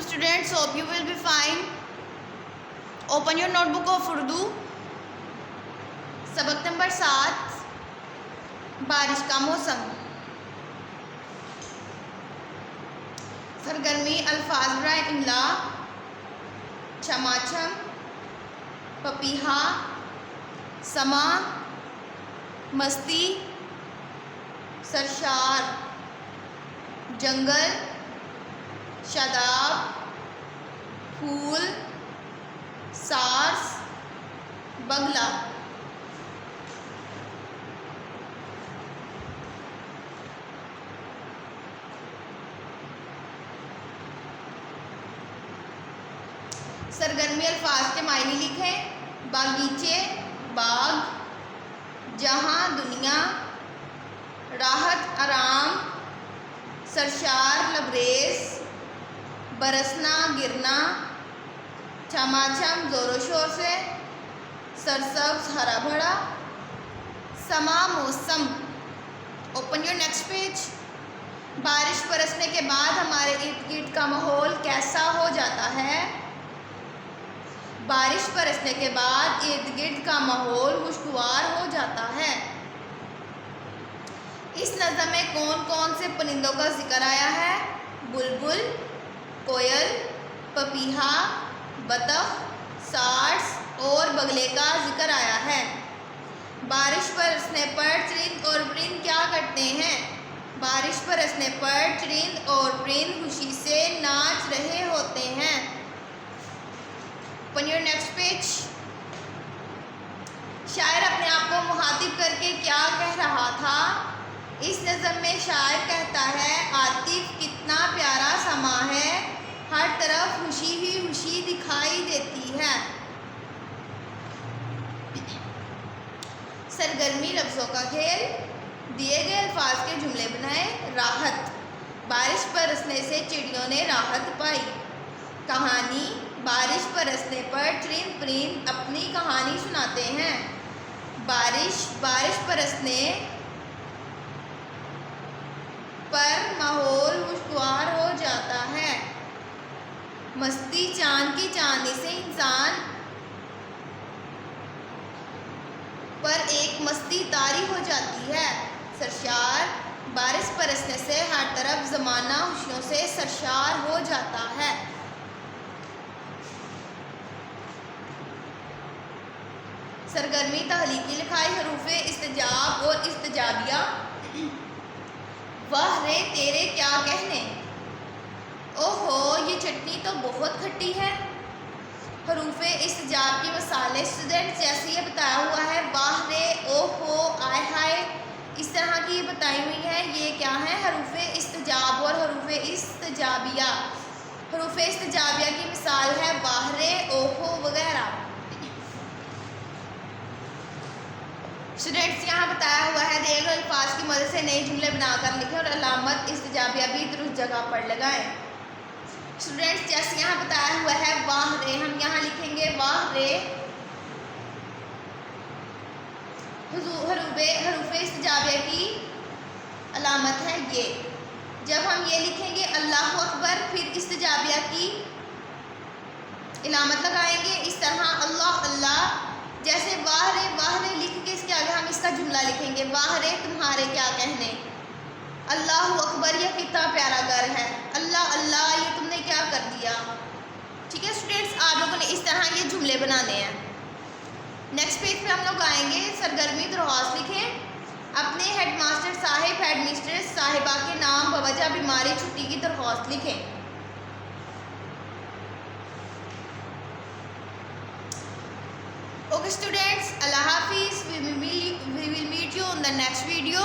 students, hope you will be fine. Open your notebook of Urdu. सबक number 7, बारिश का मौसम। सरगर्मी अल्फाज बराए इमला, छमाछम, पपीहा, समा, मस्ती, सरशार, जंगल, शादाब, फूल, सार्स, बगला। सरगर्मी अल्फाज के मायने लिखें। बागीचे, बाग, जहाँ, दुनिया, राहत, आराम, सरशार, लबरेज, बरसना, गिरना, छमाछम, ज़ोरों शोर से, सरसब्ज, हरा भरा, समा, मौसम। Open your next page. बारिश बरसने के बाद हमारे इर्द गिर्द का माहौल कैसा हो जाता है? बारिश बरसने के बाद इर्द गिर्द का माहौल खुशगवार हो जाता है। इस नज़म में कौन कौन से परिंदों का जिक्र आया है? बुलबुल, कोयल, पपीहा, बतख, सार्स और बगले का जिक्र आया है। बारिश बरसने पर चरिंद और परिंद क्या करते हैं? बारिश बरसने पर चरिंद और परिंद खुशी से नाच रहे होते हैं। Open your next page. शायर अपने आप को मुखातिब करके क्या कह रहा था? इस नज़म में शायर कहता है, आतिफ कितना प्यारा समा है, हर तरफ खुशी ही खुशी दिखाई देती है। सरगर्मी लफ्ज़ों का खेल। दिए गए अल्फाज के जुमले बनाए। राहत, बारिश बरसने से चिड़ियों ने राहत पाई। कहानी, बारिश बरसने पर चरिंद परिंद अपनी कहानी सुनाते हैं। बारिश बरसने पर माहौल खुशगवार हो जाता है। मस्ती, चांद की चांदनी से इंसान पर एक मस्ती तारी हो जाती है। सरशार, बारिश बरसने से हर तरफ ज़माना खुशियों से सरशार हो जाता है। सरगर्मी तहलीकी लिखाई। हरूफे इस्तिजाब और इस्तिजाबिया। वाह रे तेरे क्या कहने, ओहो ये चटनी तो बहुत खट्टी है। हरूफे इस्तिजाब की मिसालें स्टूडेंट जैसे ये बताया हुआ है, वाह रे, ओहो, आय हाय, इस तरह की ये बताई हुई है। ये क्या है? हरूफे इस्तिजाब और हरूफे इस्तिजाबिया। हरूफे इस्तिजाबिया की मिसाल है वाह रे, ओहो वगैरह। स्टूडेंट्स यहाँ बताया हुआ है, दिए गए अल्फाज की मदद से नए जुमले बनाकर लिखें और अलामत इस्तिजाबिया भी दुरुस्त जगह पर लगाएं। स्टूडेंट्स जैसे यहाँ बताया हुआ है, वाह रे, हम यहाँ लिखेंगे वाह रे। हरूफे इस्तिजाबिया की अलामत है ये। जब हम ये लिखेंगे अल्लाहु अकबर, फिर इस्तिजाबिया की अलामत लगाएंगे। इस तरह अल्लाह अल्लाह, जैसे वाह रे लिख के इसके आगे हम इसका जुमला लिखेंगे, वाह रे तुम्हारे क्या कहने, अल्लाहु अकबर यह कितना प्यारा घर है, अल्लाह अल्लाह ये तुमने क्या कर दिया। ठीक है स्टूडेंट्स, आप लोगों ने इस तरह ये जुमले बनाने हैं। नेक्स्ट पेज पे हम लोग आएंगे। सरगर्मी दरख्वास्त लिखें। अपने हेडमास्टर साहिब, हेडमिस्ट्रेस साहिबा के नाम बवजह बीमारी छुट्टी की दरख्वास्त लिखें। Okay students, Allah Hafiz, we will meet you in the next video.